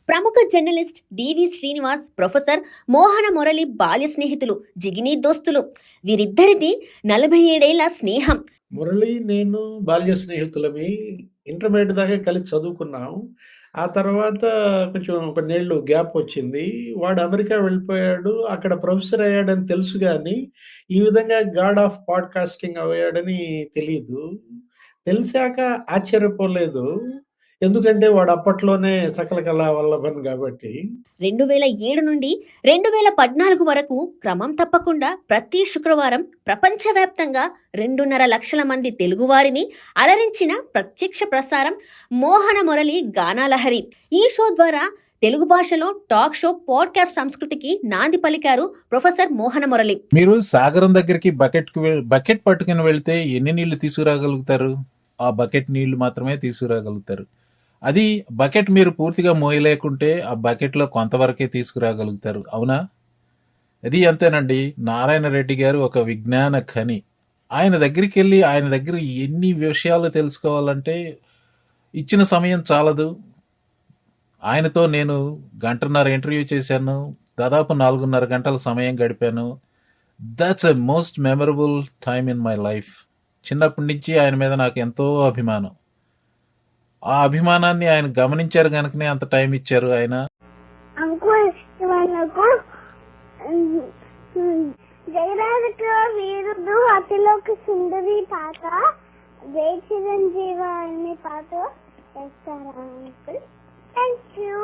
ప్రముఖ జర్నలిస్ట్ డివి శ్రీనివాస్, ప్రొఫెసర్ మోహన మురళి బాల్య స్నేహితులు, జిగినీ దోస్తులు. వీరిద్దరిది 47 ఏళ్ల స్నేహం. మురళి, నేను బాల్య స్నేహితులమి. ఇంటర్మీడియేట్ దాకా కలిసి చదువుకున్నాం. ఆ తర్వాత కొంచెం కొన్నేళ్ళు గ్యాప్ వచ్చింది. వాడు అమెరికా వెళ్ళిపోయాడు. అక్కడ ప్రొఫెసర్ అయ్యాడని తెలుసు గానీ, ఈ విధంగా గాడ్ ఆఫ్ పాడ్‌కాస్టింగ్ అయ్యాడని తెలీదు. తెలిసాక ఆశ్చర్యపోలేదు. ఎందుకంటే వాడు అప్పట్లోనే సకల కళా వల్లభన్ గాబట్టి. 2007 నుండి 2014 వరకు క్రమం తప్పకుండా ప్రతి శుక్రవారం ప్రపంచవ్యాప్తంగా 2.5 లక్షల మంది తెలుగువారిని అలరించిన ప్రత్యక్ష ప్రసారం మోహన మురళి గానాలహరి. ఈ షో ద్వారా తెలుగు భాషలో టాక్ షో, పాడ్కాస్ట్ సంస్కృతికి నాంది పలికారు ప్రొఫెసర్ మోహన మురళి. మీరు సాగరం దగ్గరికి బకెట్ పట్టుకుని వెళ్తే ఎన్ని నీళ్లు తీసుకురాగలుగుతారు? ఆ బకెట్ నీళ్లు మాత్రమే తీసుకురాగలుగుతారు. అది బకెట్ మీరు పూర్తిగా మోయలేకుంటే ఆ బకెట్లో కొంతవరకే తీసుకురాగలుగుతారు. అవునా? అది అంతేనండి. నారాయణ రెడ్డి గారు ఒక విజ్ఞాన ఖని. ఆయన దగ్గరికి వెళ్ళి ఆయన దగ్గర ఎన్ని విషయాలు తెలుసుకోవాలంటే ఇచ్చిన సమయం చాలదు. ఆయనతో నేను 1.5 గంటల ఇంటర్వ్యూ చేశాను. దాదాపు 4.5 గంటల సమయం గడిపాను. That's a most memorable time in my life. చిన్నప్పటి నుంచి ఆయన మీద నాకు ఎంతో అభిమానం. ఆ అభిమానాన్ని ఆయన గమనించారు కనుకనే అంత టైం ఇచ్చారు ఆయన. వీరుడు అతిలోక సుందరి పాట, జై చిరంజీవ అనే పాట వేస్తారా? Thank you.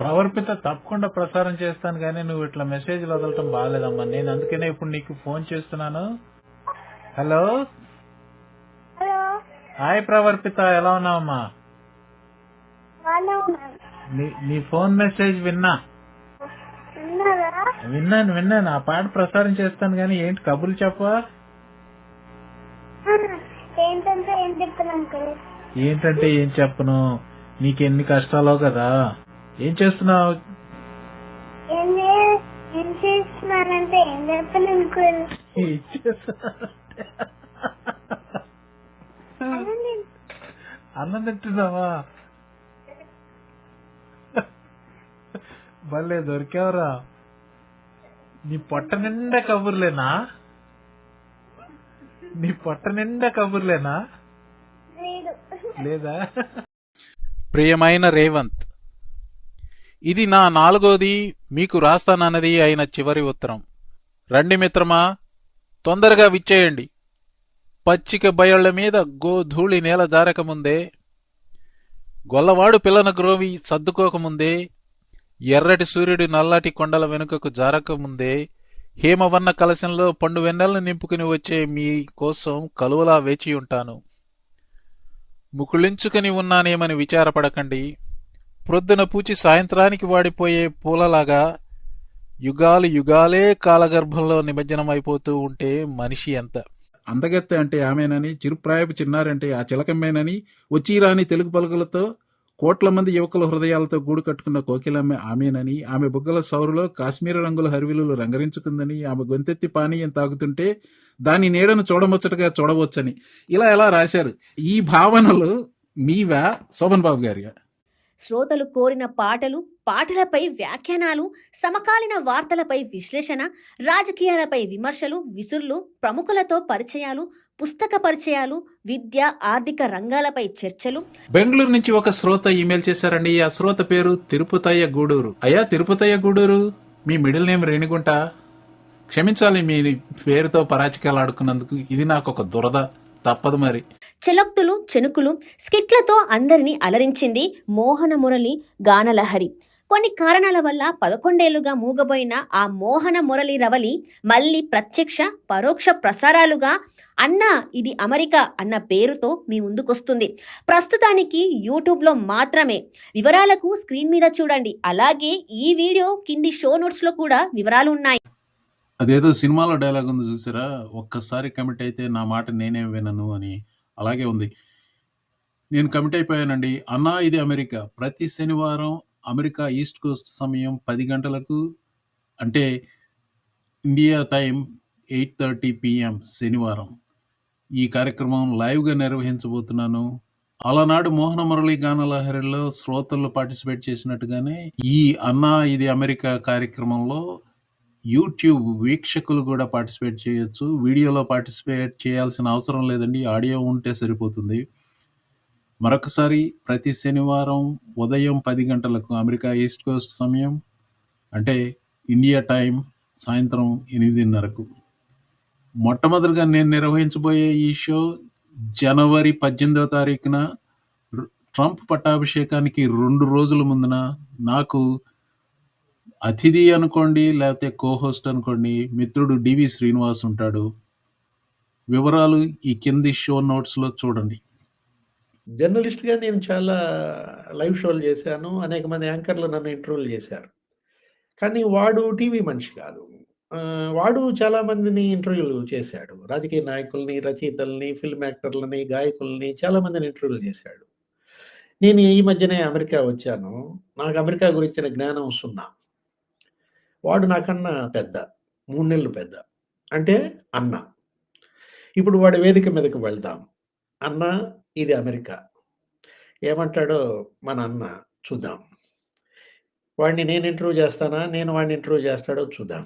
ప్రవర్పిత తప్పకుండా ప్రసారం చేస్తాను, కానీ నువ్వు ఇట్లా మెసేజ్లు వదలటం బాగాలేదమ్మా. నేను అందుకనే ఇప్పుడు నీకు ఫోన్ చేస్తున్నాను. హలో హలో, హాయ్ ప్రవర్పిత, ఎలా ఉన్నావమ్మా? నీ ఫోన్ మెసేజ్ విన్నాను. ఆ పాట ప్రసారం చేస్తాను, కానీ ఏంటి కబుర్లు చెప్పవా? ఏంటంటే ఏం చెప్తున్నాను కదా. ఏంటంటే ఏం చెప్పను, నీకెన్ని కష్టాలో కదా. ఏం చేస్తున్నావు? ఏం చేస్తున్నానంటే ఏం చెప్పలేను కదా. అన్నం తింటున్నావా? భలే దొరికావరా. నీ పొట్ట నిండా కబుర్లేనా? లేదా? ప్రియమైన రేవంత్, ఇది నా 4వది మీకు రాస్తానన్నది అయిన చివరి ఉత్తరం. రండి మిత్రమా, తొందరగా విచ్చేయండి. పచ్చిక బయళ్ల మీద గోధూళి నేల జారకముందే, గొల్లవాడు పిల్లన గ్రోవి సర్దుకోకముందే, ఎర్రటి సూర్యుడి నల్లటి కొండల వెనుకకు జారకముందే, హేమవర్ణ కలశంలో పండు వెన్నెలను నింపుకుని వచ్చే మీ కోసం కలువలా వేచియుంటాను. ముకుళించుకుని ఉన్నానేమని విచారపడకండి. ప్రొద్దున పూచి సాయంత్రానికి వాడిపోయే పూలలాగా యుగాలు యుగాలే కాలగర్భంలో నిమజ్జనమైపోతూ ఉంటే మనిషి ఎంత అందగత్తె అంటే ఆమెనని, చిరుప్రాయపు చిన్నారంటే ఆ చిలకమ్మేనని, వచ్చిరాని తెలుగు పలుకులతో కోట్ల మంది యువకుల హృదయాలతో గూడు కట్టుకున్న కోకిలమ్మ ఆమెనని, ఆమె బుగ్గల సౌరులో కాశ్మీర రంగుల హరివిలులు రంగరించుకుందని, ఆమె గొంతెత్తి పానీయం తాగుతుంటే దాని నీడను చూడముచ్చటగా చూడవచ్చని, ఇలా ఎలా రాశారు. ఈ భావనలు మీవా శోభన్ బాబు గారిగా? శ్రోతలు కోరిన పాటలు, పాటలపై వ్యాఖ్యానాలు, సమకాలీన వార్తలపై విశ్లేషణ, రాజకీయాలపై విమర్శలు, విసుర్లు, ప్రముఖులతో పరిచయాలు, పుస్తక పరిచయాలు, విద్య, ఆర్థిక రంగాలపై చర్చలు. బెంగళూరు నుంచి ఒక శ్రోత ఇమెయిల్ చేశారండి. ఆ శ్రోత పేరు తిరుపతయ్య గూడూరు. అయ్యా తిరుపతయ్య గూడూరు, మీ మిడిల్ నేమ్ రేణిగుంట. క్షమించాలి మీ పేరుతో పరాచికాలు ఆడుకున్నందుకు. ఇది నాకు ఒక దురద, తప్పదు మరి. చెలొక్తులు, చెనుకులు, స్కిట్లతో అందరినీ అలరించింది మోహన మురళి గానలహరి. కొన్ని కారణాల వల్ల 11 ఏళ్లుగా మూగబోయిన ఆ మోహన మురళి రవలి మళ్ళీ ప్రత్యక్ష, పరోక్ష ప్రసారాలుగా అన్నా ఇది అమెరికా అన్న పేరుతో మీ ముందుకొస్తుంది. ప్రస్తుతానికి యూట్యూబ్లో మాత్రమే. వివరాలకు స్క్రీన్ మీద చూడండి. అలాగే ఈ వీడియో కింది షో నోట్స్లో కూడా వివరాలు ఉన్నాయి. అదేదో సినిమాలో డైలాగ్ ఉంది చూసారా, ఒక్కసారి కమిట్ అయితే నా మాట నేనే వినను అని. అలాగే ఉంది. నేను కమిట్ అయిపోయానండి. అన్నా ఇది అమెరికా ప్రతి శనివారం అమెరికా ఈస్ట్ కోస్ట్ సమయం 10 గంటలకు, అంటే ఇండియా టైం 8:30 PM శనివారం ఈ కార్యక్రమం లైవ్గా నిర్వహించబోతున్నాను. అలనాడు 'మోహన మురళి గానలహరి'లో శ్రోతలు పార్టిసిపేట్ చేసినట్టుగానే, ఈ 'అన్నా ఇది అమెరికా' కార్యక్రమంలో యూట్యూబ్ వీక్షకులు కూడా పార్టిసిపేట్ చేయొచ్చు. వీడియోలో పార్టిసిపేట్ చేయాల్సిన అవసరం లేదండి. ఆడియో ఉంటే సరిపోతుంది. మరొకసారి ప్రతి శనివారం ఉదయం 10 గంటలకు అమెరికా ఈస్ట్ కోస్ట్ సమయం, అంటే ఇండియా టైం సాయంత్రం 8:30కు. మొట్టమొదటిగా నేను నిర్వహించబోయే ఈ షో జనవరి 18వ తారీఖున ట్రంప్ పట్టాభిషేకానికి 2 రోజుల ముందున నాకు అతిథి అనుకోండి, లేకపోతే కో-హోస్ట్ అనుకోండి, మిత్రుడు డివి శ్రీనివాస్ ఉంటాడు. వివరాలు ఈ కింది షో నోట్స్‌లో చూడండి. జర్నలిస్ట్‌గా నేను చాలా లైవ్ షోలు చేశాను. అనేక మంది యాంకర్లు నన్ను ఇంటర్వ్యూలు చేశారు. కానీ వాడు టీవీ మనిషి కాదు. వాడు చాలా మందిని ఇంటర్వ్యూలు చేశాడు. రాజకీయ నాయకుల్ని, రచయితల్ని, ఫిల్మ్ యాక్టర్లని, గాయకుల్ని చాలా మందిని ఇంటర్వ్యూలు చేశాడు. నేను ఈ మధ్యనే అమెరికా వచ్చాను. నాకు అమెరికా గురించిన జ్ఞానం 0. వాడు నాకన్నా పెద్ద. 3 నెలలు పెద్ద. అంటే అన్న. ఇప్పుడు వాడి వేదిక మీదకి వెళ్దాం. అన్న ఇది అమెరికా. ఏమంటాడో మన అన్న చూద్దాం. వాడిని నేను ఇంటర్వ్యూ చేస్తానా? నేను వాడిని ఇంటర్వ్యూ చేస్తాడో చూద్దాం.